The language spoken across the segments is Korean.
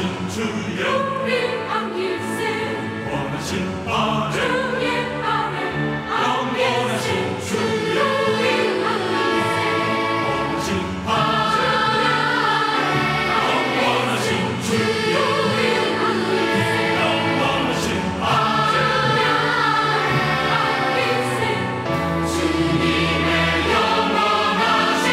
원하신 주여 우리 안길세 원하신 아래 주의 아래 영원하신 주여 우리 안길세 원하신 아래 영원하신 주여 우리 안길세 영원하신 아래 안길세 주님의 영원하신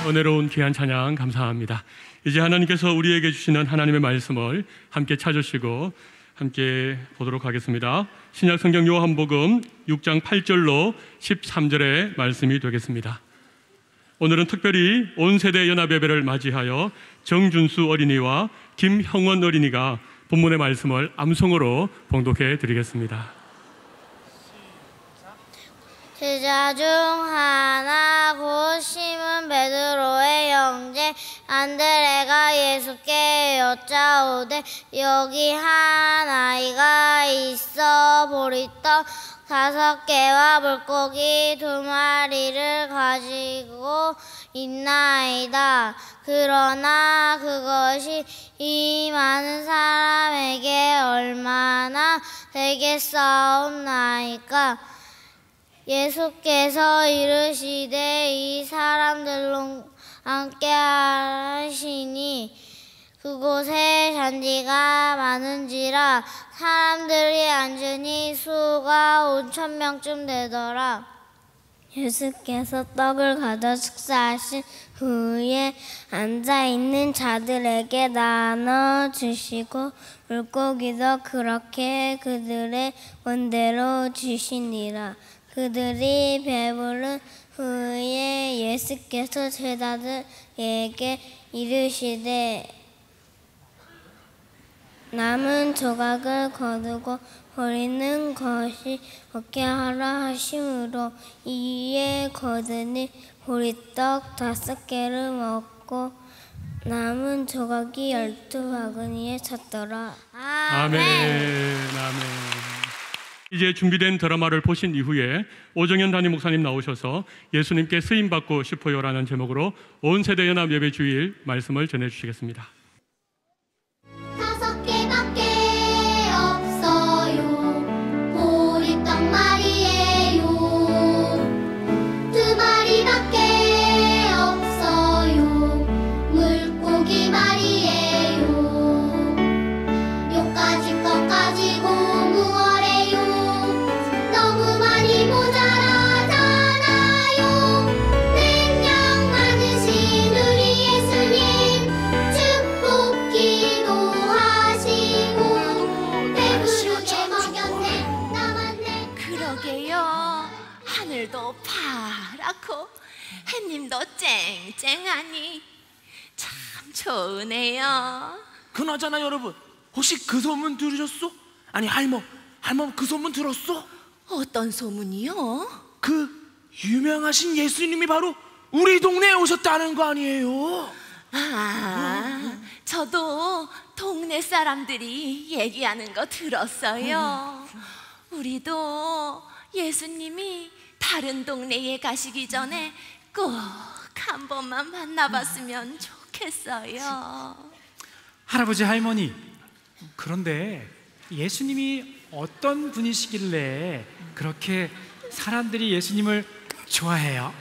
은혜로운 귀한 찬양 감사합니다. 이제 하나님께서 우리에게 주시는 하나님의 말씀을 함께 찾으시고 함께 보도록 하겠습니다. 신약성경 요한복음 6장 8절로 13절의 말씀이 되겠습니다. 오늘은 특별히 온세대 연합예배를 맞이하여 정준수 어린이와 김형원 어린이가 본문의 말씀을 암송으로 봉독해 드리겠습니다. 제자 중 하나 곧 시몬 베드로의 형제 안드레가 예수께 여짜오되 여기 한 아이가 있어 보리떡 5개와 물고기 2마리를 가지고 있나이다. 그러나 그것이 이 많은 사람에게 얼마나 되겠사옵나이까. 예수께서 이르시되 이 사람들로 함께 하시니 그곳에 잔디가 많은지라 사람들이 앉으니 수가 5,000명쯤 되더라. 예수께서 떡을 가져 축사하신 후에 앉아있는 자들에게 나눠주시고 물고기도 그렇게 그들의 원대로 주시니라. 그들이 배부른 후에 예수께서 제자들에게 이르시되 남은 조각을 거두고 버리는 것이 없게 하라 하심으로 이에 거두니 보리떡 5개를 먹고 남은 조각이 12바구니에 찼더라. 아멘. 아멘. 이제 준비된 드라마를 보신 이후에 오정현 담임 목사님 나오셔서 예수님께 쓰임받고 싶어요라는 제목으로 온세대 연합 예배 주일 말씀을 전해주시겠습니다. 5개밖에 없어요. 보리떡 말이에요. 2마리밖에 없어요. 물고기 말이에요. 요까지 것 가지고 무얼해요. 너무 많이 모자라잖아요. 능력 많으신 우리 예수님 축복 기도하시고 배부르게 먹였네 남았네. 그러게요. 하늘도 파랗고 햇님도 쨍쨍하니 참 좋으네요. 그나저나 여러분, 혹시 그 소문 들으셨어? 아니 할멈 그 소문 들었어? 어떤 소문이요? 그 유명하신 예수님이 바로 우리 동네에 오셨다는 거 아니에요? 저도 동네 사람들이 얘기하는 거 들었어요. 우리도 예수님이 다른 동네에 가시기 전에 꼭 한 번만 만나봤으면 좋겠어요. 할아버지 할머니, 그런데 예수님이 어떤 분이시길래 그렇게 사람들이 예수님을 좋아해요?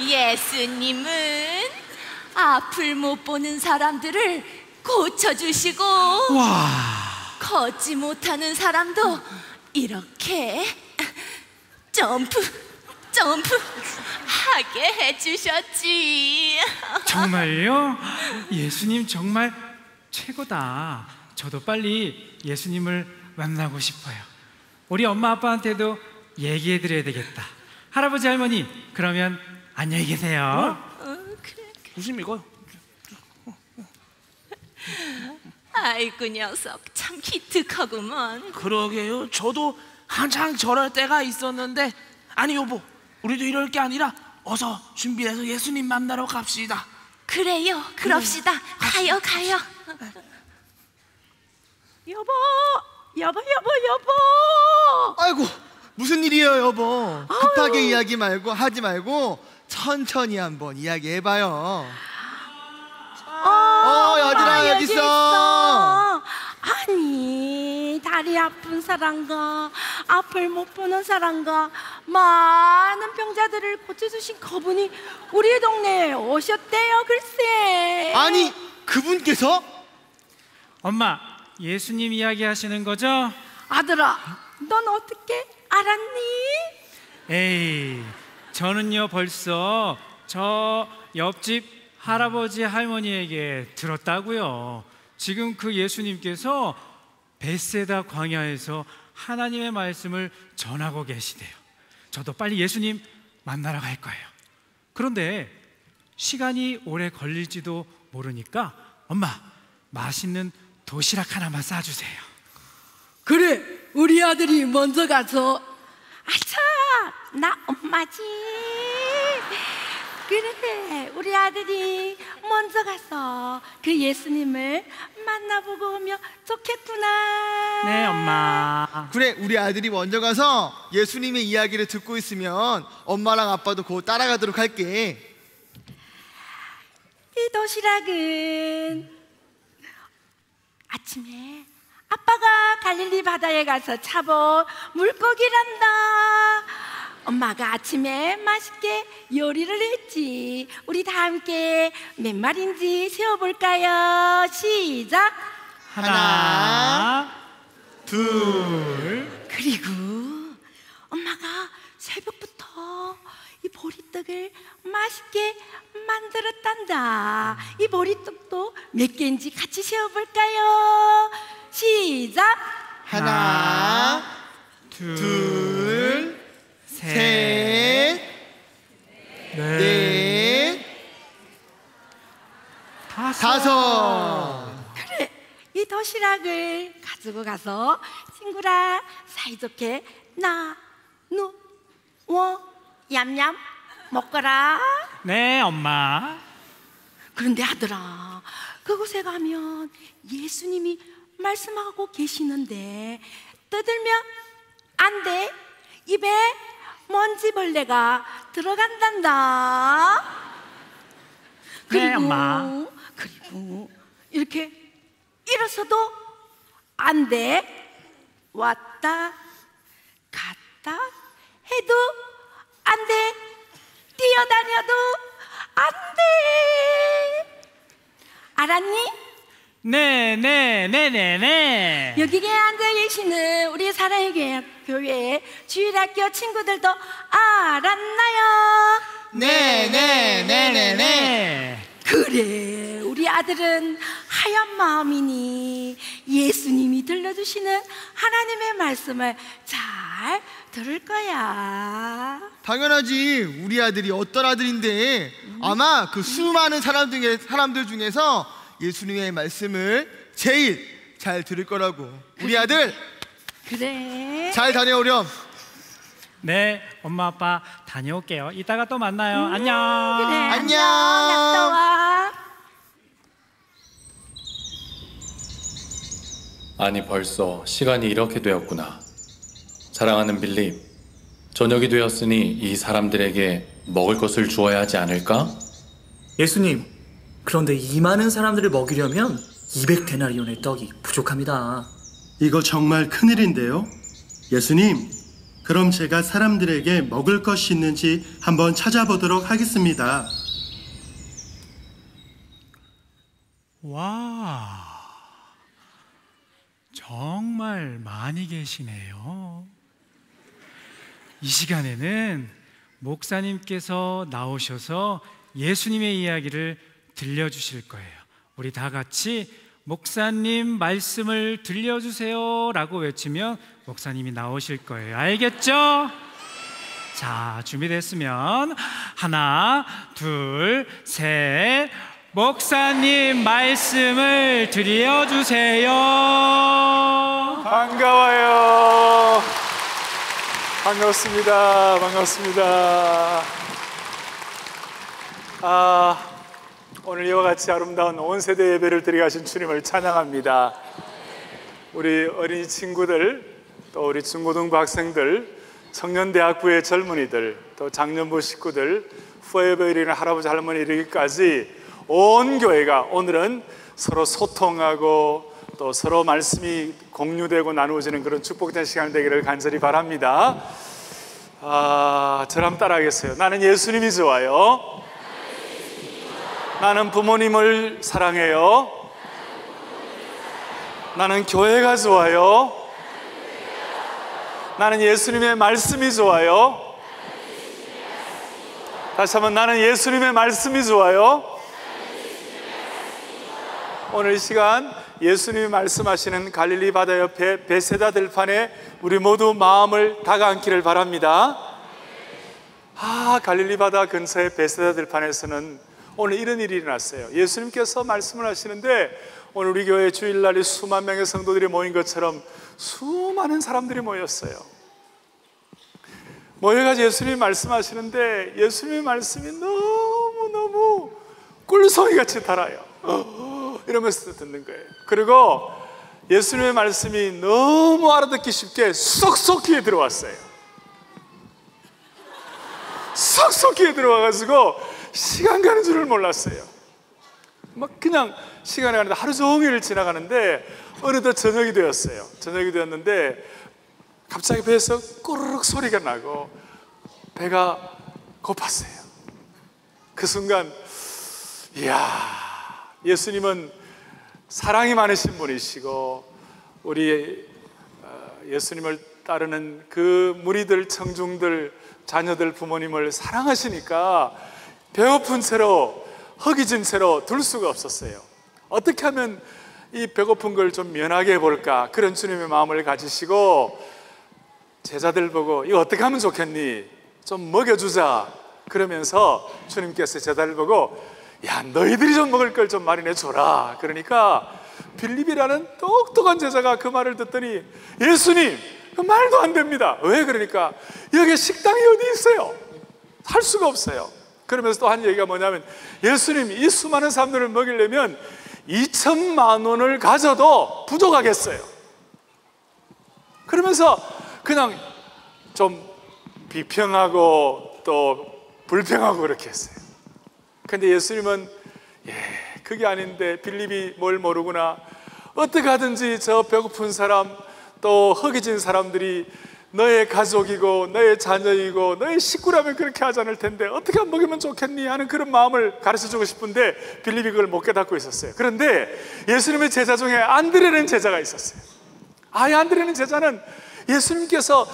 예수님은 앞을 못 보는 사람들을 고쳐주시고 와, 걷지 못하는 사람도 이렇게 점프 하게 해주셨지. 정말요? 예수님 정말 최고다. 저도 빨리 예수님을 만나고 싶어요. 우리 엄마 아빠한테도 얘기해드려야 되겠다. 할아버지 할머니, 그러면 안녕히 계세요. 그래. 무슨 이거? 아이고 녀석 참 기특하구먼. 그러게요. 저도 한창 저럴 때가 있었는데, 아니 여보, 우리도 이럴 게 아니라 어서 준비해서 예수님 만나러 갑시다. 그래요, 그럽시다. 가요. 여보, 여보, 여보, 여보. 아이고, 무슨 일이에요, 여보? 급하게 이야기 말고 하지 말고 천천히 한번 이야기해봐요. 여진아 여기 있어. 아니, 다리 아픈 사람과 앞을 못 보는 사람과 많은 병자들을 고쳐주신 그분이 우리 동네에 오셨대요. 글쎄. 아니, 그분께서? 엄마, 예수님 이야기 하시는 거죠? 아들아, 넌 어떻게 알았니? 에이, 저는요 벌써 저 옆집 할아버지 할머니에게 들었다고요. 지금 그 예수님께서 벳세다 광야에서 하나님의 말씀을 전하고 계시대요. 저도 빨리 예수님 만나러 갈 거예요. 그런데 시간이 오래 걸릴지도 모르니까 엄마, 맛있는 도시락 하나만 싸주세요. 그래, 우리 아들이 먼저 가서. 아차, 나 엄마지. 그래, 우리 아들이 먼저 가서 그 예수님을 만나보고 오면 좋겠구나. 네, 엄마. 그래, 우리 아들이 먼저 가서 예수님의 이야기를 듣고 있으면 엄마랑 아빠도 곧 따라가도록 할게. 이 도시락은 아침에 아빠가 갈릴리 바다에 가서 잡은 물고기란다. 엄마가 아침에 맛있게 요리를 했지. 우리 다 함께 몇 마리인지 세어볼까요? 시작. 하나, 둘. 그리고 엄마가 새벽부터 이 보리떡을 맛있게 만들었단다. 이 보리떡도 몇 개인지 같이 세어볼까요? 시작. 하나, 둘, 셋, 넷, 다섯. 그래, 이 도시락을 가지고 가서 친구랑 사이좋게 나누어 얌얌 먹거라. 네, 엄마. 그런데 아들아, 그곳에 가면 예수님이 말씀하고 계시는데 떠들면 안 돼. 입에 먼지벌레가 들어간단다. 네, 엄마. 그리고 이렇게 일어서도 안 돼. 왔다 갔다 해도 안 돼. 뛰어다녀도 안 돼. 알았니? 네. 여기에 앉아 계시는 우리 사랑의 교회 주일학교 친구들도 알았나요? 네. 그래, 우리 아들은 하얀 마음이니 예수님이 들려주시는 하나님의 말씀을 잘 들을 거야. 당연하지. 우리 아들이 어떤 아들인데 아마 그 수많은 사람들 중에서 예수님의 말씀을 제일 잘 들을 거라고. 우리 아들 그래. 잘 다녀오렴. 네, 엄마 아빠 다녀올게요. 이따가 또 만나요. 안녕. 그래, 안녕. 갔다 와. 아니, 벌써 시간이 이렇게 되었구나. 사랑하는 빌립, 저녁이 되었으니 이 사람들에게 먹을 것을 주어야 하지 않을까? 예수님, 그런데 이 많은 사람들을 먹이려면 200데나리온의 떡이 부족합니다. 이거 정말 큰일인데요. 예수님, 그럼 제가 사람들에게 먹을 것이 있는지 한번 찾아보도록 하겠습니다. 와, 정말 많이 계시네요. 이 시간에는 목사님께서 나오셔서 예수님의 이야기를 들려주실 거예요. 우리 다 같이 목사님 말씀을 들려주세요 라고 외치면 목사님이 나오실 거예요. 알겠죠? 자, 준비됐으면 하나, 둘, 셋. 목사님 말씀을 들려주세요. 반가워요. 반갑습니다. 오늘 이와 같이 아름다운 온 세대 예배를 드리게 하신 주님을 찬양합니다. 우리 어린이 친구들, 또 우리 중고등부 학생들, 청년대학부의 젊은이들, 또 장년부 식구들, 포에버 이르는 할아버지 할머니 이르기까지 온 교회가 오늘은 서로 소통하고 또 서로 말씀이 공유되고 나누어지는 그런 축복된 시간이 되기를 간절히 바랍니다. 저랑 따라하겠어요. 나는 예수님이 좋아요. 나는 부모님을 사랑해요. 나는 교회가 좋아요. 나는 예수님의 말씀이 좋아요. 다시 한번, 나는 예수님의 말씀이 좋아요. 오늘 이 시간 예수님이 말씀하시는 갈릴리 바다 옆에 베세다 들판에 우리 모두 마음을 다가앉기를 바랍니다. 갈릴리 바다 근처의 베세다 들판에서는 오늘 이런 일이 일어났어요. 예수님께서 말씀을 하시는데 오늘 우리 교회 주일날이 수만 명의 성도들이 모인 것처럼 수많은 사람들이 모였어요. 모여가지고 예수님이 말씀하시는데 예수님의 말씀이 너무너무 꿀송이같이 달아요. 이러면서 듣는 거예요. 그리고 예수님의 말씀이 너무 알아듣기 쉽게 쏙쏙 귀에 들어왔어요. 쏙쏙 귀에 들어와가지고 시간 가는 줄을 몰랐어요. 막 그냥 시간이 가는데 하루 종일 지나가는데 어느덧 저녁이 되었어요. 저녁이 되었는데 갑자기 배에서 꼬르륵 소리가 나고 배가 고팠어요. 그 순간, 이야, 예수님은 사랑이 많으신 분이시고 우리 예수님을 따르는 그 무리들, 청중들, 자녀들, 부모님을 사랑하시니까 배고픈 채로, 허기진 채로 둘 수가 없었어요. 어떻게 하면 이 배고픈 걸 좀 면하게 해볼까, 그런 주님의 마음을 가지시고 제자들 보고 이거 어떻게 하면 좋겠니? 좀 먹여주자. 그러면서 주님께서 제자들 보고, 야, 너희들이 좀 먹을 걸 좀 마련해 줘라. 그러니까 빌립이라는 똑똑한 제자가 그 말을 듣더니, 예수님, 그 말도 안 됩니다. 왜? 그러니까 여기 식당이 어디 있어요? 살 수가 없어요. 그러면서 또 한 얘기가 뭐냐면, 예수님, 이 수많은 사람들을 먹이려면 2천만 원을 가져도 부족하겠어요. 그러면서 그냥 좀 비평하고 또 불평하고 그렇게 했어요. 근데 예수님은, 그게 아닌데 빌립이 뭘 모르구나. 어떻게 하든지 저 배고픈 사람, 또 허기진 사람들이 너의 가족이고 너의 자녀이고 너의 식구라면 그렇게 하지 않을 텐데 어떻게 먹이면 좋겠니 하는 그런 마음을 가르쳐주고 싶은데 빌립이 그걸 못 깨닫고 있었어요. 그런데 예수님의 제자 중에 안드레라는 제자가 있었어요. 이 안드레라는 제자는 예수님께서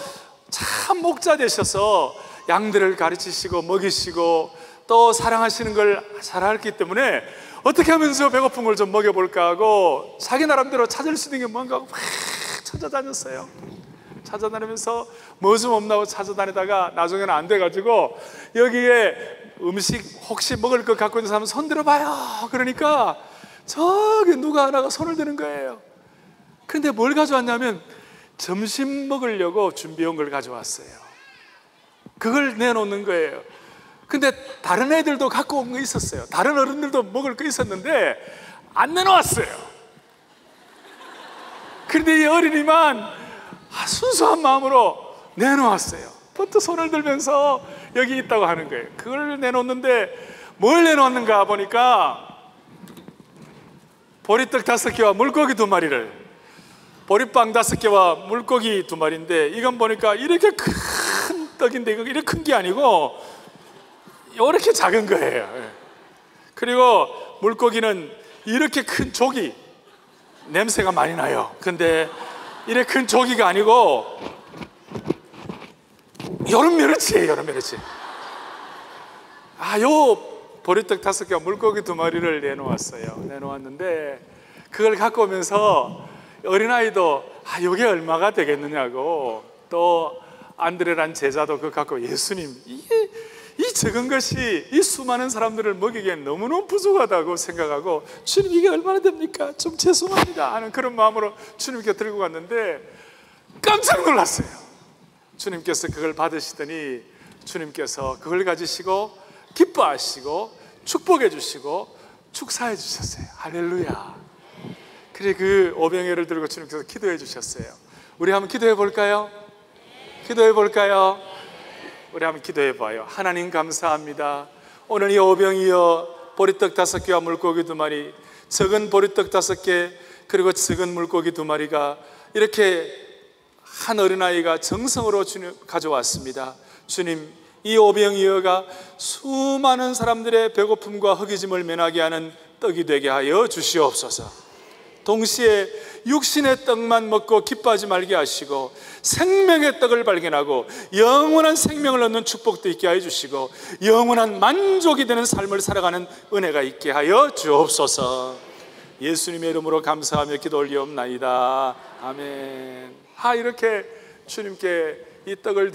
참 목자 되셔서 양들을 가르치시고 먹이시고 또 사랑하시는 걸 잘 알기 때문에 어떻게 하면서 배고픈 걸 좀 먹여볼까 하고 자기 나름대로 찾을 수 있는 게 뭔가 하고 막 찾아다녔어요. 찾아다니면서 뭐 좀 없나고 찾아다니다가 나중에는 안 돼가지고 여기에 음식 혹시 먹을 것 갖고 있는 사람 손 들어봐요. 그러니까 저기 누가 하나가 손을 드는 거예요. 그런데 뭘 가져왔냐면 점심 먹으려고 준비해온 걸 가져왔어요. 그걸 내놓는 거예요. 근데 다른 애들도 갖고 온 거 있었어요. 다른 어른들도 먹을 거 있었는데 안 내놓았어요. 그런데 이 어린이만 순수한 마음으로 내놓았어요. 버터 손을 들면서 여기 있다고 하는 거예요. 그걸 내놓는데 뭘 내놓았는가 보니까 보리떡 5개와 물고기 2마리를, 보리빵 5개와 물고기 2마리인데 이건 보니까 이렇게 큰 떡인데 이거 이렇게 큰 게 아니고 이렇게 작은 거예요. 그리고 물고기는 이렇게 큰 조기, 냄새가 많이 나요. 근데 이렇게 큰 조기가 아니고 여름 멸치예요. 여름 멸치. 요 보리떡 5개와 물고기 2마리를 내놓았어요. 내놓았는데 그걸 갖고 오면서 어린아이도 이게 얼마가 되겠느냐고, 또 안드레란 제자도 그거 갖고, 예수님, 이 적은 것이 이 수많은 사람들을 먹이기엔 너무너무 부족하다고 생각하고, 주님 이게 얼마나 됩니까? 좀 죄송합니다 하는 그런 마음으로 주님께 들고 갔는데 깜짝 놀랐어요. 주님께서 그걸 받으시더니 주님께서 그걸 가지시고 기뻐하시고 축복해 주시고 축사해 주셨어요. 할렐루야. 그래 그 오병이어를 들고 주님께서 기도해 주셨어요. 우리 한번 기도해 볼까요? 기도해 볼까요? 우리 한번 기도해 봐요. 하나님 감사합니다. 오늘 이 오병이어 보리떡 5개와 물고기 2마리, 적은 보리떡 5개 그리고 적은 물고기 2마리가 이렇게 한 어린아이가 정성으로 주님 가져왔습니다. 주님, 이 오병이어가 수많은 사람들의 배고픔과 허기짐을 면하게 하는 떡이 되게 하여 주시옵소서. 동시에 육신의 떡만 먹고 기뻐하지 말게 하시고 생명의 떡을 발견하고 영원한 생명을 얻는 축복도 있게 하여 주시고 영원한 만족이 되는 삶을 살아가는 은혜가 있게 하여 주옵소서. 예수님의 이름으로 감사하며 기도 올리옵나이다. 아멘. 이렇게 주님께 이 떡을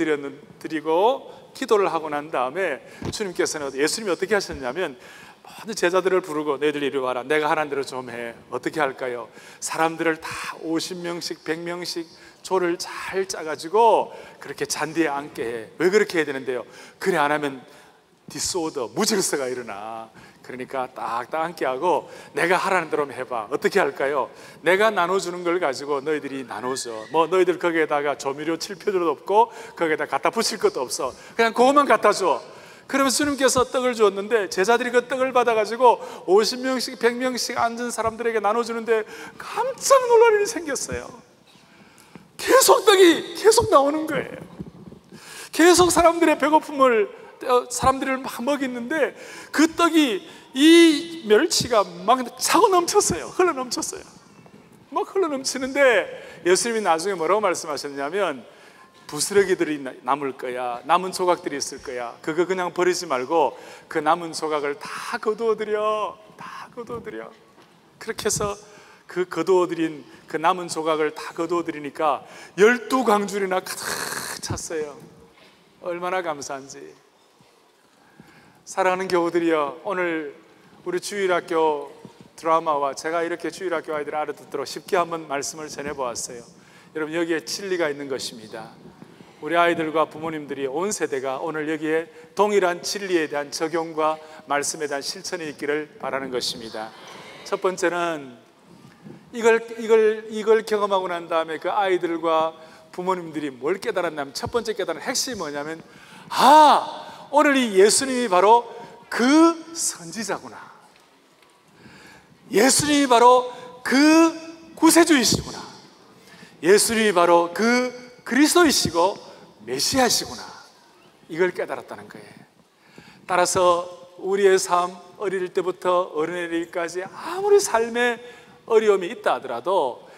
드리고 기도를 하고 난 다음에 주님께서는 예수님이 어떻게 하셨냐면 모든 제자들을 부르고 너희들 이리 와라. 내가 하라는 대로 좀 해. 어떻게 할까요? 사람들을 다 50명씩 100명씩 조를 잘 짜가지고 그렇게 잔디에 앉게 해. 왜 그렇게 해야 되는데요? 그래 안 하면 디스오더, 무질서가 일어나. 그러니까 딱 앉게 하고 내가 하라는 대로 해봐. 어떻게 할까요? 내가 나눠주는 걸 가지고 너희들이 나눠줘. 뭐 너희들 거기에다가 조미료 칠 필요도 없고 거기에다 갖다 붙일 것도 없어. 그냥 그것만 갖다 줘. 그러면 주님께서 떡을 주었는데 제자들이 그 떡을 받아가지고 50명씩 100명씩 앉은 사람들에게 나눠주는데 깜짝 놀랄 일이 생겼어요. 계속 떡이 계속 나오는 거예요. 계속 사람들의 배고픔을 사람들을 막 먹이는데 그 떡이 이 멸치가 막 차고 넘쳤어요. 흘러 넘쳤어요. 막 흘러 넘치는데 예수님이 나중에 뭐라고 말씀하셨냐면 부스러기들이 남을 거야. 남은 조각들이 있을 거야. 그거 그냥 버리지 말고 그 남은 조각을 다 거두어드려. 다 거두어드려. 그렇게 해서 그 거두어드린 그 남은 조각을 다 거두어드리니까 12광줄이나 가득 찼어요. 얼마나 감사한지. 사랑하는 교우들이여, 오늘 우리 주일학교 드라마와 제가 이렇게 주일학교 아이들 알아듣도록 쉽게 한번 말씀을 전해보았어요. 여러분, 여기에 진리가 있는 것입니다. 우리 아이들과 부모님들이 온 세대가 오늘 여기에 동일한 진리에 대한 적용과 말씀에 대한 실천이 있기를 바라는 것입니다. 첫 번째는 이걸 경험하고 난 다음에 그 아이들과 부모님들이 뭘 깨달았냐면, 첫 번째 깨달은 핵심이 뭐냐면, 오늘 이 예수님이 바로 그 선지자구나. 예수님이 바로 그 구세주이시구나. 예수님이 바로 그 그리스도이시고 메시아시구나. 이걸 깨달았다는 거예요. 따라서 우리의 삶, 어릴 때부터 어른에게까지 아무리 삶에 어려움이 있다 하더라도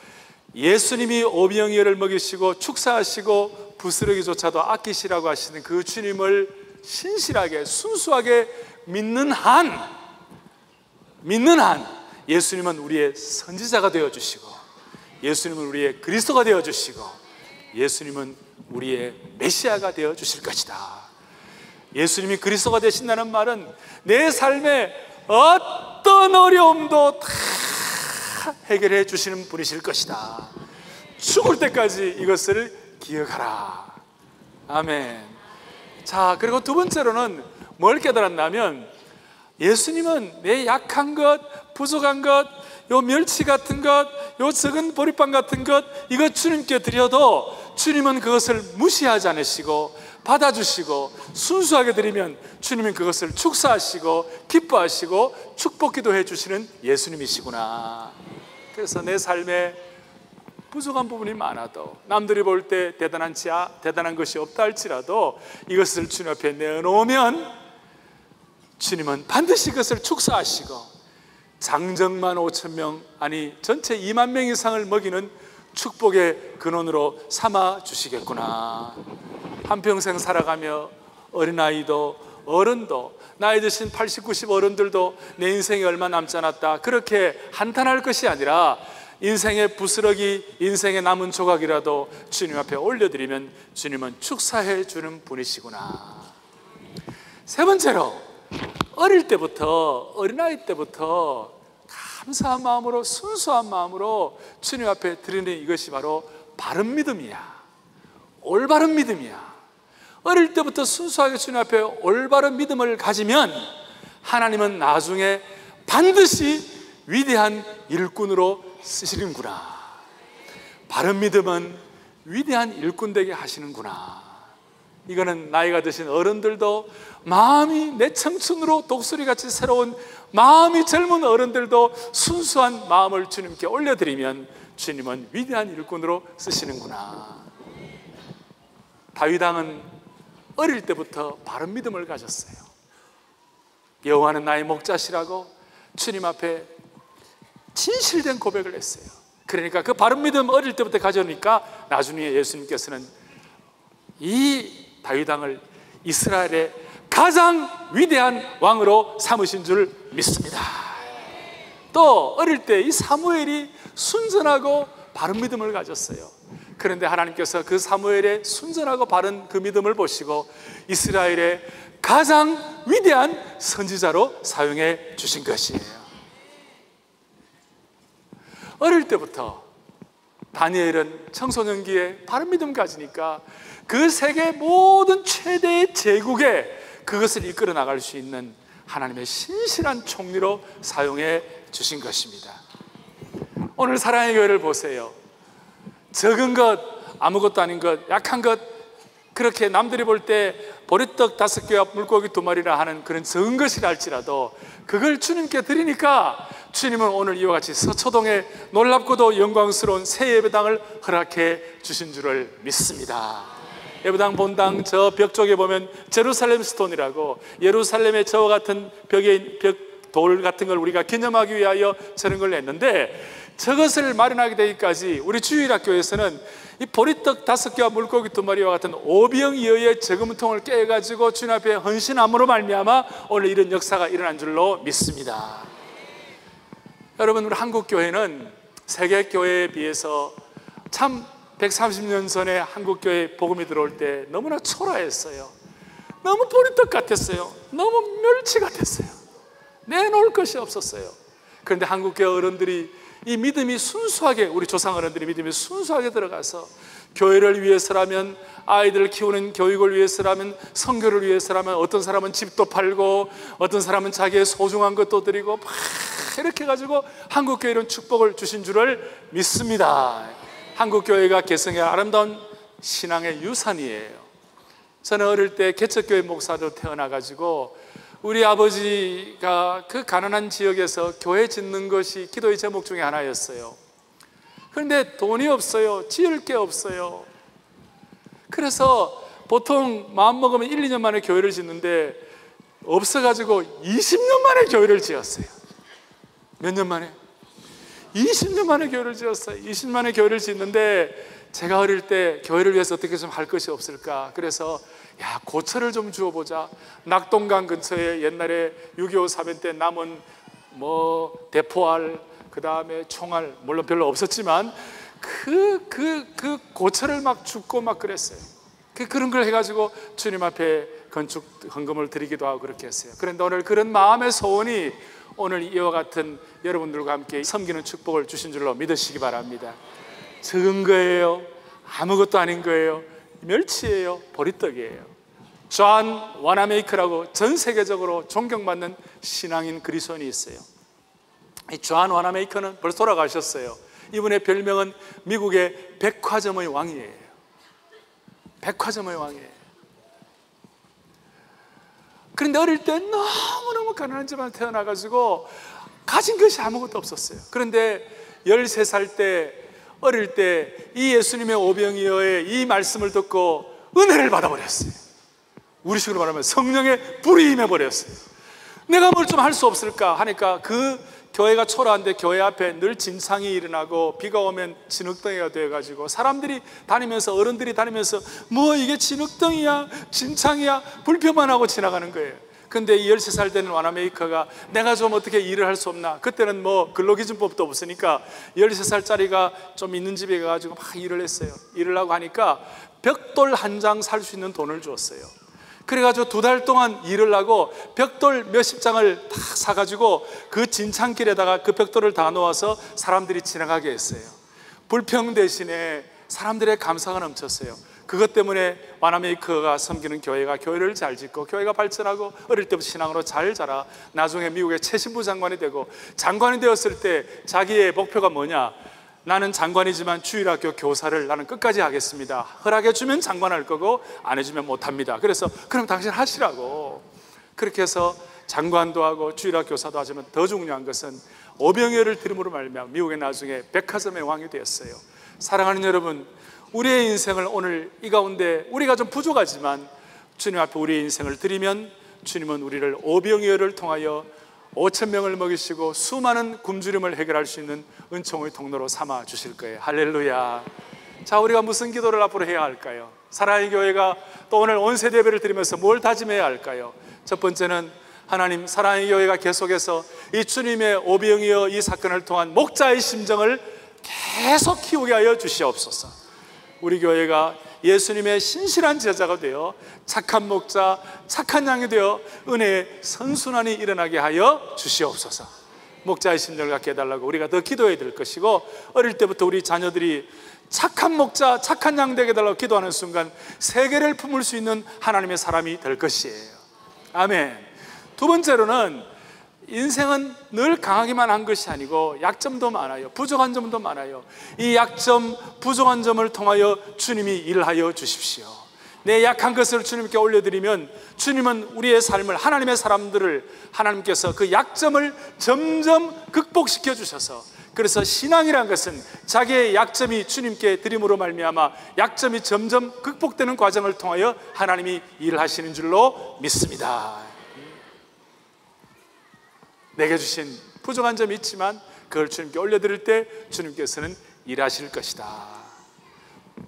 예수님이 오병이어를 먹이시고 축사하시고 부스러기조차도 아끼시라고 하시는 그 주님을 신실하게 순수하게 믿는 한 예수님은 우리의 선지자가 되어주시고, 예수님은 우리의 그리스도가 되어주시고, 예수님은 우리의 메시아가 되어주실 것이다. 예수님이 그리스도가 되신다는 말은 내 삶에 어떤 어려움도 다 해결해 주시는 분이실 것이다. 죽을 때까지 이것을 기억하라. 아멘. 자, 그리고 두 번째로는 뭘 깨달았냐면, 예수님은 내 약한 것, 부족한 것, 요 멸치 같은 것, 요 적은 보리빵 같은 것, 이거 주님께 드려도 주님은 그것을 무시하지 않으시고 받아주시고 순수하게 드리면 주님은 그것을 축사하시고 기뻐하시고 축복기도 해주시는 예수님이시구나. 그래서 내 삶에 부족한 부분이 많아도, 남들이 볼 때 대단한 것이 없다 할지라도 이것을 주님 앞에 내어놓으면 주님은 반드시 그것을 축사하시고 장정만 5,000명, 아니 전체 2만 명 이상을 먹이는 축복의 근원으로 삼아 주시겠구나. 한평생 살아가며 어린아이도 어른도 나이 드신 80, 90 어른들도 내 인생이 얼마 남지 않았다 그렇게 한탄할 것이 아니라 인생의 부스러기, 인생의 남은 조각이라도 주님 앞에 올려드리면 주님은 축사해 주는 분이시구나. 세 번째로, 어릴 때부터, 어린아이 때부터 감사한 마음으로, 순수한 마음으로 주님 앞에 드리는 이것이 바로 바른 믿음이야. 올바른 믿음이야. 어릴 때부터 순수하게 주님 앞에 올바른 믿음을 가지면 하나님은 나중에 반드시 위대한 일꾼으로 쓰시는구나. 바른 믿음은 위대한 일꾼 되게 하시는구나. 이거는 나이가 드신 어른들도, 마음이 내 청춘으로 독수리같이 새로운 마음이 젊은 어른들도 순수한 마음을 주님께 올려드리면 주님은 위대한 일꾼으로 쓰시는구나. 다윗 왕은 어릴 때부터 바른 믿음을 가졌어요. 여호와는 나의 목자시라고 주님 앞에 진실된 고백을 했어요. 그러니까 그 바른 믿음 어릴 때부터 가져오니까 나중에 예수님께서는 이 다윗 왕을 이스라엘의 가장 위대한 왕으로 삼으신 줄 믿습니다. 또 어릴 때 이 사무엘이 순전하고 바른 믿음을 가졌어요. 그런데 하나님께서 그 사무엘의 순전하고 바른 그 믿음을 보시고 이스라엘의 가장 위대한 선지자로 사용해 주신 것이에요. 어릴 때부터 다니엘은 청소년기에 바른 믿음 가지니까 그 세계 모든 최대의 제국에 그것을 이끌어 나갈 수 있는 하나님의 신실한 총리로 사용해 주신 것입니다. 오늘 사랑의 교회를 보세요. 적은 것, 아무것도 아닌 것, 약한 것, 그렇게 남들이 볼 때 보리떡 5개와 물고기 2마리라 하는 그런 적은 것이라 할지라도 그걸 주님께 드리니까 주님은 오늘 이와 같이 서초동에 놀랍고도 영광스러운 새 예배당을 허락해 주신 줄을 믿습니다. 예배당 본당 저 벽 쪽에 보면 제루살렘 스톤이라고, 예루살렘의 저와 같은 돌 같은 걸 우리가 기념하기 위하여 저런 걸 냈는데, 저것을 마련하게 되기까지 우리 주일학교에서는 이 보리떡 5개와 물고기 2마리와 같은 오병이어의 저금통을 깨가지고 주님 앞에 헌신함으로 말미암아 오늘 이런 역사가 일어난 줄로 믿습니다. 여러분, 우리 한국교회는 세계교회에 비해서 참 130년 전에 한국교회 복음이 들어올 때 너무나 초라했어요. 너무 보리떡 같았어요. 너무 멸치 같았어요. 내놓을 것이 없었어요. 그런데 한국교회 어른들이 이 믿음이 순수하게, 우리 조상 어른들이 믿음이 순수하게 들어가서 교회를 위해서라면, 아이들을 키우는 교육을 위해서라면, 선교를 위해서라면, 어떤 사람은 집도 팔고 어떤 사람은 자기의 소중한 것도 드리고 막 이렇게 해가지고 한국교회 이런 축복을 주신 줄을 믿습니다. 한국교회가 개성의 아름다운 신앙의 유산이에요. 저는 어릴 때 개척교회 목사로 태어나가지고 우리 아버지가 그 가난한 지역에서 교회 짓는 것이 기도의 제목 중에 하나였어요. 그런데 돈이 없어요. 지을 게 없어요. 그래서 보통 마음먹으면 1, 2년 만에 교회를 짓는데 없어가지고 20년 만에 교회를 지었어요. 몇 년 만에? 20년 만에 교회를 지었어요. 20년 만에 교회를 짓는데 제가 어릴 때 교회를 위해서 어떻게 좀 할 것이 없을까? 그래서 고철을 좀 주워보자. 낙동강 근처에 옛날에 6.25 사변 때 남은 대포알, 그 다음에 총알, 물론 별로 없었지만 그 고철을 막 줍고 막 그랬어요. 그런 걸 해가지고 주님 앞에 건축 헌금을 드리기도 하고 그렇게 했어요. 그런데 오늘 그런 마음의 소원이 오늘 이와 같은 여러분들과 함께 섬기는 축복을 주신 줄로 믿으시기 바랍니다. 적은 거예요. 아무것도 아닌 거예요. 멸치예요. 보리떡이에요. 존 와나메이커라고 전 세계적으로 존경받는 신앙인 그리스도인이 있어요. 이 존 와나메이커는 벌써 돌아가셨어요. 이분의 별명은 미국의 백화점의 왕이에요. 백화점의 왕이에요. 그런데 어릴 때 너무너무 가난한 집안에 태어나가지고 가진 것이 아무것도 없었어요. 그런데 13살 때, 어릴 때 이 예수님의 오병이어의 이 말씀을 듣고 은혜를 받아버렸어요. 우리식으로 말하면 성령의 불이 임해버렸어요. 내가 뭘 좀 할 수 없을까 하니까 그 교회가 초라한데 교회 앞에 늘 진창이 일어나고 비가 오면 진흙덩이가 되어가지고 사람들이 다니면서, 어른들이 다니면서 이게 진흙덩이야 진창이야 불평만 하고 지나가는 거예요. 근데 이 13살 되는 와나메이커가 내가 좀 어떻게 일을 할 수 없나, 그때는 근로기준법도 없으니까 13살짜리가 좀 있는 집에 가가지고 막 일을 했어요. 일을 하고 하니까 벽돌 한 장 살 수 있는 돈을 주었어요. 그래가지고 2달 동안 일을 하고 벽돌 몇십 장을 다 사가지고 그 진창길에다가 그 벽돌을 다 놓아서 사람들이 지나가게 했어요. 불평 대신에 사람들의 감사가 넘쳤어요. 그것 때문에 와나메이커가 섬기는 교회가 교회를 잘 짓고 교회가 발전하고 어릴 때부터 신앙으로 잘 자라 나중에 미국의 최신부 장관이 되고 장관이 되었을 때 자기의 목표가 뭐냐? 나는 장관이지만 주일학교 교사를 나는 끝까지 하겠습니다. 허락해 주면 장관할 거고 안 해주면 못합니다. 그래서 그럼 당신 하시라고. 그렇게 해서 장관도 하고 주일학교 교사도 하지만 더 중요한 것은 오병이어를 들음으로 말미암아 미국의 나중에 백화점의 왕이 되었어요. 사랑하는 여러분, 우리의 인생을 오늘 이 가운데 우리가 좀 부족하지만 주님 앞에 우리의 인생을 드리면 주님은 우리를 오병이어를 통하여 5,000명을 먹이시고 수많은 굶주림을 해결할 수 있는 은총의 통로로 삼아 주실 거예요. 할렐루야. 자, 우리가 무슨 기도를 앞으로 해야 할까요? 사랑의 교회가 또 오늘 온 세대 예배를 드리면서 뭘 다짐해야 할까요? 첫 번째는 하나님, 사랑의 교회가 계속해서 이 주님의 오병이어 이 사건을 통한 목자의 심정을 계속 키우게 하여 주시옵소서. 우리 교회가 예수님의 신실한 제자가 되어 착한 목자, 착한 양이 되어 은혜의 선순환이 일어나게 하여 주시옵소서. 목자의 심정을 갖게 해달라고 우리가 더 기도해야 될 것이고, 어릴 때부터 우리 자녀들이 착한 목자, 착한 양 되게 해달라고 기도하는 순간 세계를 품을 수 있는 하나님의 사람이 될 것이에요. 아멘. 두 번째로는 인생은 늘 강하기만 한 것이 아니고 약점도 많아요. 부족한 점도 많아요. 이 약점, 부족한 점을 통하여 주님이 일하여 주십시오. 내 약한 것을 주님께 올려드리면 주님은 우리의 삶을, 하나님의 사람들을 하나님께서 그 약점을 점점 극복시켜 주셔서, 그래서 신앙이란 것은 자기의 약점이 주님께 드림으로 말미암아 약점이 점점 극복되는 과정을 통하여 하나님이 일하시는 줄로 믿습니다. 내게 주신 부족한 점이 있지만 그걸 주님께 올려드릴 때 주님께서는 일하실 것이다.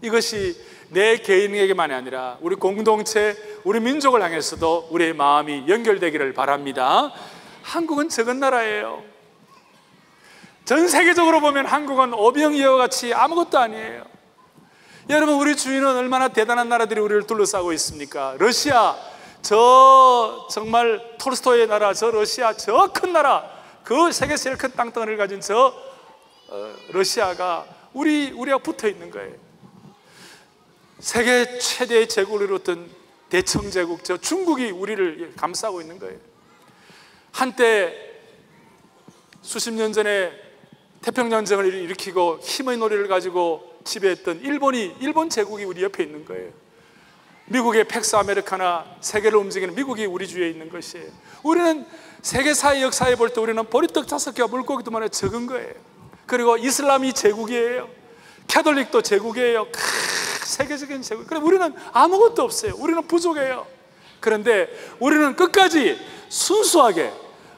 이것이 내 개인에게만이 아니라 우리 공동체, 우리 민족을 향해서도 우리의 마음이 연결되기를 바랍니다. 한국은 적은 나라예요. 전 세계적으로 보면 한국은 오병이어 같이 아무것도 아니에요. 여러분, 우리 주위는 얼마나 대단한 나라들이 우리를 둘러싸고 있습니까? 러시아, 저 정말 톨스토이의 나라, 저 러시아, 저 큰 나라, 그 세계 제일 큰 땅덩어리를 가진 저 러시아가 우리가 붙어 있는 거예요. 세계 최대의 제국을 이뤘던 대청제국 저 중국이 우리를 감싸고 있는 거예요. 한때 수십 년 전에 태평전쟁을 일으키고 힘의 놀이를 가지고 지배했던 일본 제국이 우리 옆에 있는 거예요. 미국의 팩스 아메리카나 세계를 움직이는 미국이 우리 주위에 있는 것이에요. 우리는 세계사의 역사에 볼 때 우리는 보리떡 5개와 물고기 2마리가 적은 거예요. 그리고 이슬람이 제국이에요. 캐톨릭도 제국이에요. 세계적인 제국. 그럼 우리는 아무것도 없어요. 우리는 부족해요. 그런데 우리는 끝까지 순수하게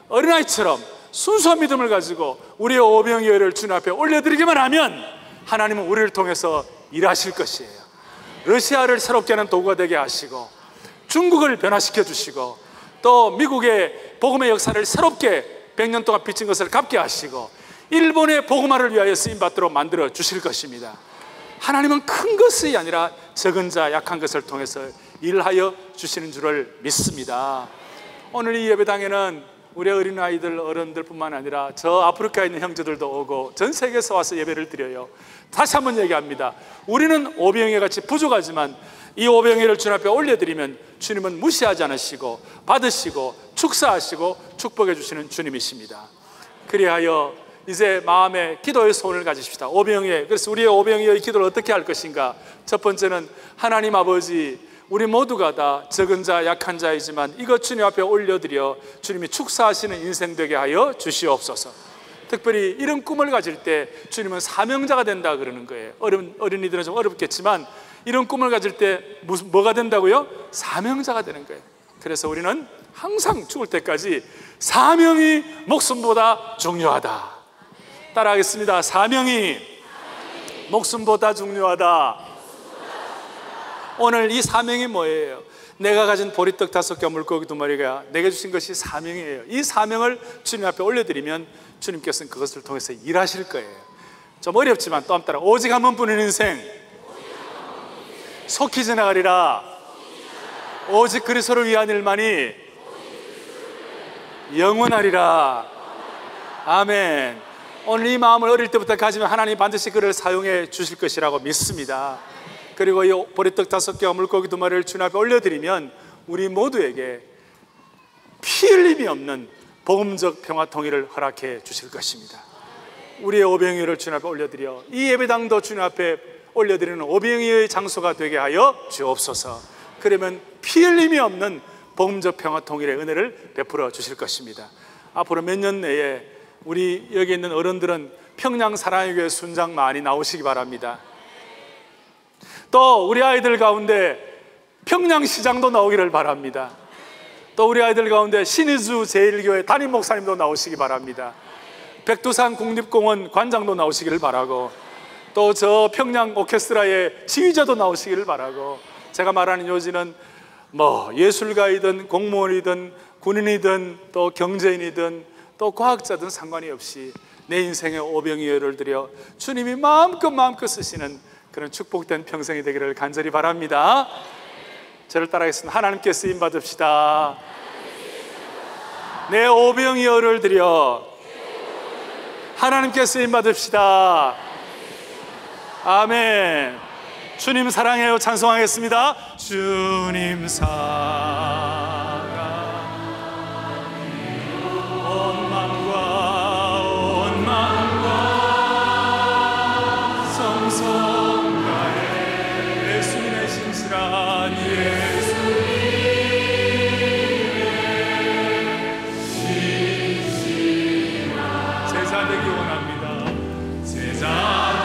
어린아이처럼 순수한 믿음을 가지고 우리의 오병이어를 주님 앞에 올려드리기만 하면 하나님은 우리를 통해서 일하실 것이에요. 러시아를 새롭게 하는 도구가 되게 하시고, 중국을 변화시켜 주시고, 또 미국의 복음의 역사를 새롭게 100년 동안 빚진 것을 갚게 하시고, 일본의 복음화를 위하여 쓰임받도록 만들어 주실 것입니다. 하나님은 큰 것이 아니라 적은 자, 약한 것을 통해서 일하여 주시는 줄을 믿습니다. 오늘 이 예배당에는 우리 어린아이들, 어른들뿐만 아니라 저 아프리카에 있는 형제들도 오고 전 세계에서 와서 예배를 드려요. 다시 한번 얘기합니다. 우리는 오병이어 같이 부족하지만 이 오병이어를 주님 앞에 올려드리면 주님은 무시하지 않으시고 받으시고 축사하시고 축복해 주시는 주님이십니다. 그리하여 이제 마음에 기도의 소원을 가지십시다. 오병이어, 그래서 우리의 오병이어의 기도를 어떻게 할 것인가? 첫 번째는 하나님 아버지, 우리 모두가 다 적은 자, 약한 자이지만 이것 주님 앞에 올려드려 주님이 축사하시는 인생 되게 하여 주시옵소서. 특별히 이런 꿈을 가질 때 주님은 사명자가 된다 그러는 거예요. 어린이들은 좀 어렵겠지만 이런 꿈을 가질 때 뭐가 된다고요? 사명자가 되는 거예요. 그래서 우리는 항상 죽을 때까지 사명이 목숨보다 중요하다. 따라하겠습니다. 사명이 목숨보다 중요하다. 오늘 이 사명이 뭐예요? 내가 가진 보리떡 5개, 물고기 2마리가 내게 주신 것이 사명이에요. 이 사명을 주님 앞에 올려드리면 주님께서는 그것을 통해서 일하실 거예요. 좀 어렵지만 또 한번 따라, 오직 한 번뿐인 인생 속히 지나가리라. 오직 그리스도를 위한 일만이 영원하리라. 아멘. 오늘 이 마음을 어릴 때부터 가지면 하나님 반드시 그를 사용해 주실 것이라고 믿습니다. 그리고 이 보리떡 5개와 물고기 2마리를 주님 앞에 올려드리면 우리 모두에게 피 흘림이 없는 복음적 평화 통일을 허락해 주실 것입니다. 우리의 오병이어를 주님 앞에 올려드려 이 예배당도 주님 앞에 올려드리는 오병이어의 장소가 되게 하여 주옵소서. 그러면 피 흘림이 없는 복음적 평화 통일의 은혜를 베풀어 주실 것입니다. 앞으로 몇 년 내에 우리 여기 있는 어른들은 평양 사랑의 교회 순장 많이 나오시기 바랍니다. 또 우리 아이들 가운데 평양시장도 나오기를 바랍니다. 또 우리 아이들 가운데 신의주 제1교회 담임 목사님도 나오시기 바랍니다. 백두산 국립공원 관장도 나오시기를 바라고, 또 저 평양 오케스트라의 지휘자도 나오시기를 바라고, 제가 말하는 요지는 뭐 예술가이든 공무원이든 군인이든 또 경제인이든 또 과학자든 상관이 없이 내 인생의 오병이어를 드려 주님이 마음껏 쓰시는 그런 축복된 평생이 되기를 간절히 바랍니다. 저를 따라하겠습니다. 하나님께 쓰임 받읍시다. 내 오병이어를 드려 하나님께 쓰임 받읍시다. 아멘. 주님 사랑해요 찬송하겠습니다. 주님 사랑 온 마음과 성성 다해 예수님의 신실한 제자 되기 원합니다. 제자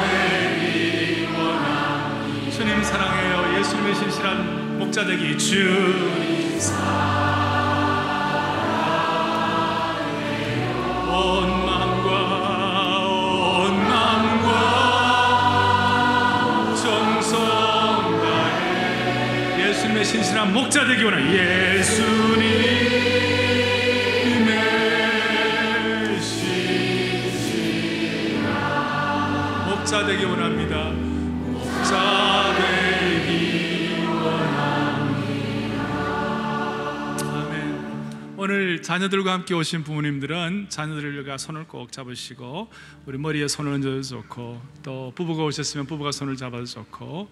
되기 원합니다. 주님 사랑해요. 예수님의 신실한 목자 되기. 주님 사랑해요. 온 마음과 정성 다해 예수님의 신실한 목자 되기 원합니다. 예수님의 목자 되기 원합니다. 목자 되기 원합니다. 아멘. 오늘 자녀들과 함께 오신 부모님들은 자녀들과 손을 꼭 잡으시고 우리 머리에 손을 얹어도 좋고, 또 부부가 오셨으면 부부가 손을 잡아도 좋고,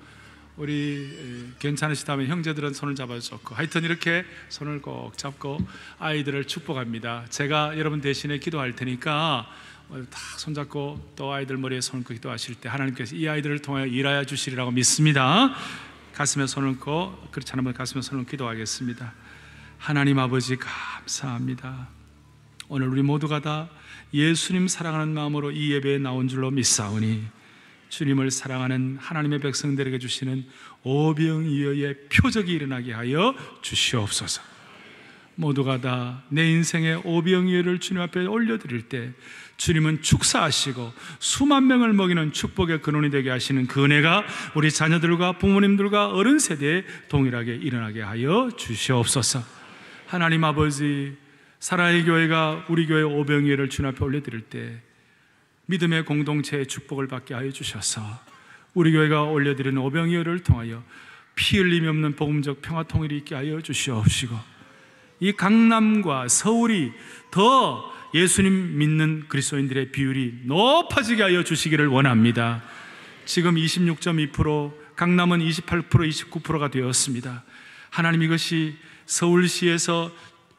우리 괜찮으시다면 형제들은 손을 잡아도 좋고, 하여튼 이렇게 손을 꼭 잡고 아이들을 축복합니다. 제가 여러분 대신에 기도할 테니까 다 손잡고 또 아이들 머리에 손을 얹고 기도하실 때 하나님께서 이 아이들을 통하여 일하여 주시리라고 믿습니다. 가슴에 손을 얹고, 그렇지 않으면 가슴에 손을 얹고 기도하겠습니다. 하나님 아버지 감사합니다. 오늘 우리 모두가 다 예수님 사랑하는 마음으로 이 예배에 나온 줄로 믿사오니 주님을 사랑하는 하나님의 백성들에게 주시는 오병이어의 표적이 일어나게 하여 주시옵소서. 모두가 다 내 인생의 오병이어를 주님 앞에 올려드릴 때 주님은 축사하시고 수만 명을 먹이는 축복의 근원이 되게 하시는 그 은혜가 우리 자녀들과 부모님들과 어른 세대에 동일하게 일어나게 하여 주시옵소서. 하나님 아버지, 사랑의 교회가 우리 교회 오병이어를 주님 앞에 올려드릴 때 믿음의 공동체의 축복을 받게 하여 주셔서 우리 교회가 올려드리는 오병이어를 통하여 피 흘림이 없는 복음적 평화 통일이 있게 하여 주시옵시고, 이 강남과 서울이 더 예수님 믿는 그리스도인들의 비율이 높아지게 하여 주시기를 원합니다. 지금 26.2%, 강남은 28%, 29%가 되었습니다. 하나님, 이것이 서울시에서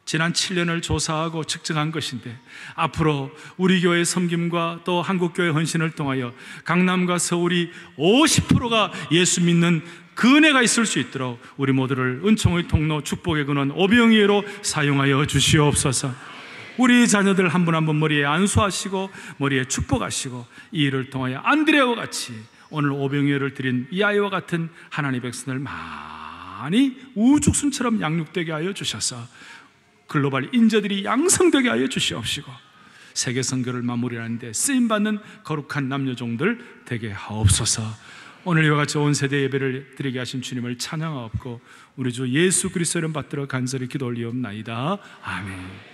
지난 7년을 조사하고 측정한 것인데 앞으로 우리 교회의 섬김과 또 한국교회 헌신을 통하여 강남과 서울이 50%가 예수 믿는 그 은혜가 있을 수 있도록 우리 모두를 은총의 통로, 축복의 근원, 오병이어로 사용하여 주시옵소서. 우리 자녀들 한 분 한 분 머리에 안수하시고 머리에 축복하시고, 이 일을 통하여 안드레와 같이 오늘 오병이어를 드린 이 아이와 같은 하나님의 백성을 많이 우죽순처럼 양육되게 하여 주셔서 글로벌 인재들이 양성되게 하여 주시옵시고, 세계 선교를 마무리하는데 쓰임받는 거룩한 남녀종들 되게 하옵소서. 오늘 이와 같이 온 세대 예배를 드리게 하신 주님을 찬양하옵고 우리 주 예수 그리스도의 이름 받들어 간절히 기도 올리옵나이다. 아멘.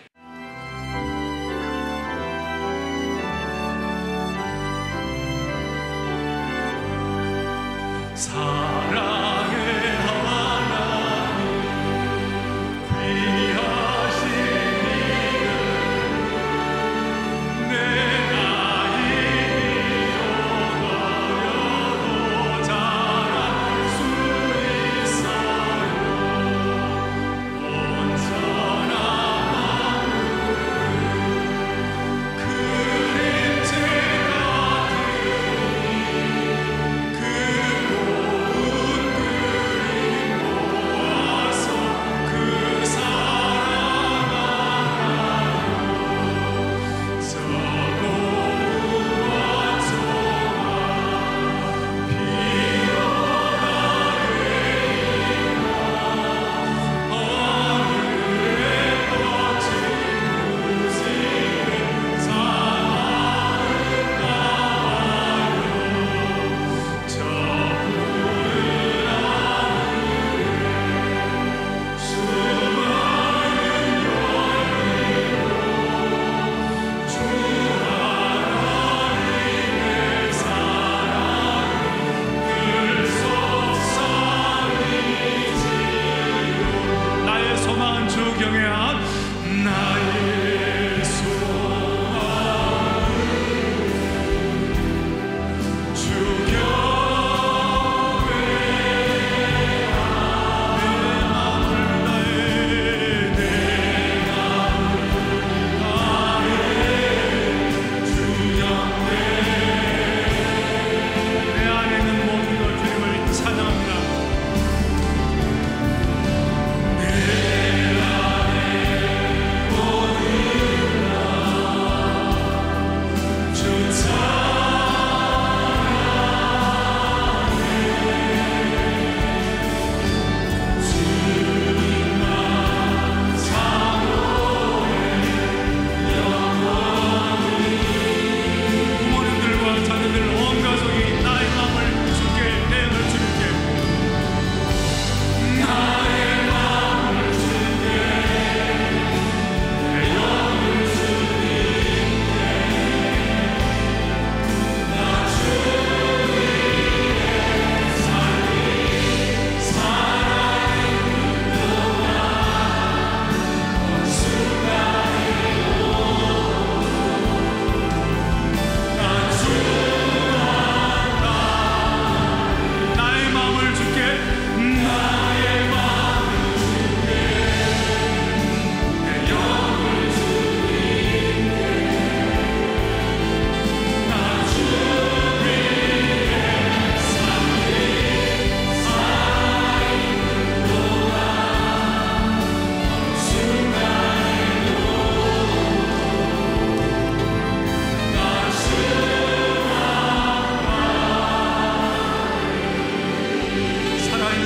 사랑의 하나님, 귀하신 이름, 내가 이기어도 자랄 수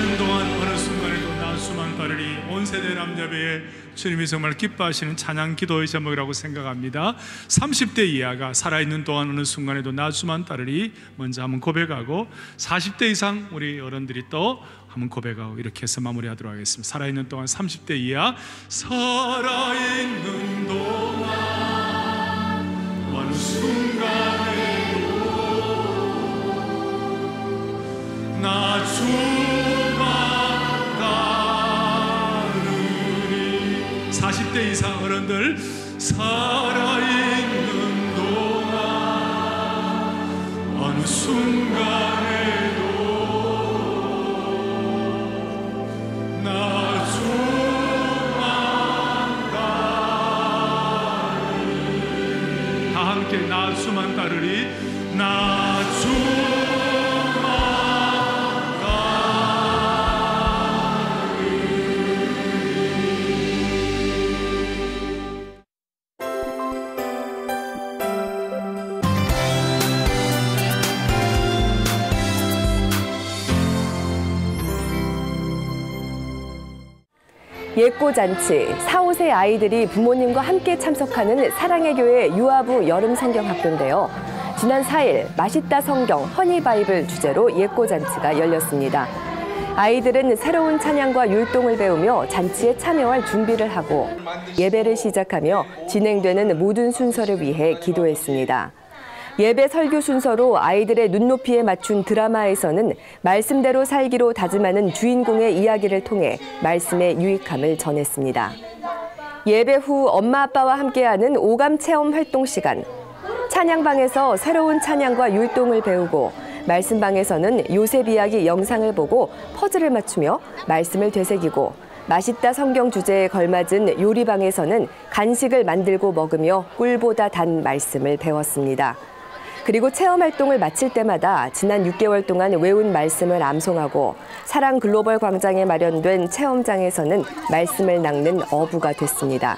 살아있는 동안 어느 순간에도 나 수만 따르리. 온 세대 남자배에 주님이 정말 기뻐하시는 찬양 기도의 제목이라고 생각합니다. 30대 이하가 살아있는 동안 어느 순간에도 나 수만 따르리 먼저 한번 고백하고, 40대 이상 우리 어른들이 또 한번 고백하고, 이렇게 해서 마무리하도록 하겠습니다. 살아있는 동안 30대 이하. 살아있는 동안 어느 순간에도 나 주만 따르리. 40대 이상 어른들, 살아있는 동안 어느 순간에도 나 주만 따르리. 다 함께 나 주만 따르리. 나 주만 예꼬잔치, 4, 5세 아이들이 부모님과 함께 참석하는 사랑의 교회 유아부 여름 성경학교인데요. 지난 4일 맛있다 성경 허니바이블 주제로 예꼬잔치가 열렸습니다. 아이들은 새로운 찬양과 율동을 배우며 잔치에 참여할 준비를 하고 예배를 시작하며 진행되는 모든 순서를 위해 기도했습니다. 예배 설교 순서로 아이들의 눈높이에 맞춘 드라마에서는 말씀대로 살기로 다짐하는 주인공의 이야기를 통해 말씀의 유익함을 전했습니다. 예배 후 엄마 아빠와 함께하는 오감 체험 활동 시간. 찬양방에서 새로운 찬양과 율동을 배우고, 말씀방에서는 요셉 이야기 영상을 보고 퍼즐을 맞추며 말씀을 되새기고, 맛있다 성경 주제에 걸맞은 요리방에서는 간식을 만들고 먹으며 꿀보다 단 말씀을 배웠습니다. 그리고 체험 활동을 마칠 때마다 지난 6개월 동안 외운 말씀을 암송하고, 사랑 글로벌 광장에 마련된 체험장에서는 말씀을 낚는 어부가 됐습니다.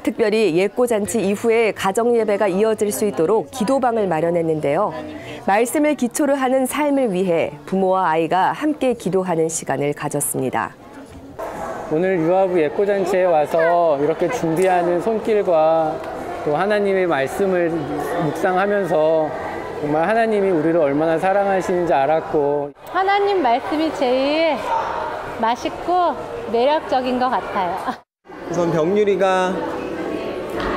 특별히 예꼬잔치 이후에 가정예배가 이어질 수 있도록 기도방을 마련했는데요. 말씀을 기초로 하는 삶을 위해 부모와 아이가 함께 기도하는 시간을 가졌습니다. 오늘 유아부 예꼬잔치에 와서 이렇게 준비하는 손길과 또 하나님의 말씀을 묵상하면서 정말 하나님이 우리를 얼마나 사랑하시는지 알았고, 하나님 말씀이 제일 맛있고 매력적인 것 같아요. 우선 병유리가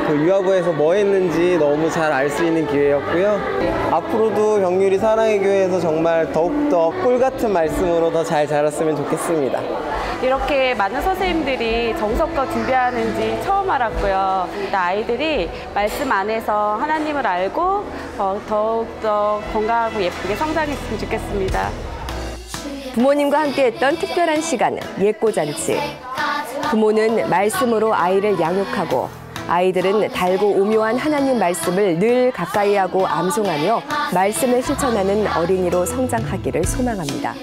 그 유아부에서 뭐 했는지 너무 잘 알 수 있는 기회였고요. 앞으로도 병유리 사랑의 교회에서 정말 더욱더 꿀같은 말씀으로 더 잘 자랐으면 좋겠습니다. 이렇게 많은 선생님들이 정성껏 준비하는지 처음 알았고요. 아이들이 말씀 안에서 하나님을 알고 더욱더 건강하고 예쁘게 성장했으면 좋겠습니다. 부모님과 함께했던 특별한 시간, 예꼬잔치. 부모는 말씀으로 아이를 양육하고, 아이들은 달고 오묘한 하나님 말씀을 늘 가까이하고 암송하며 말씀을 실천하는 어린이로 성장하기를 소망합니다.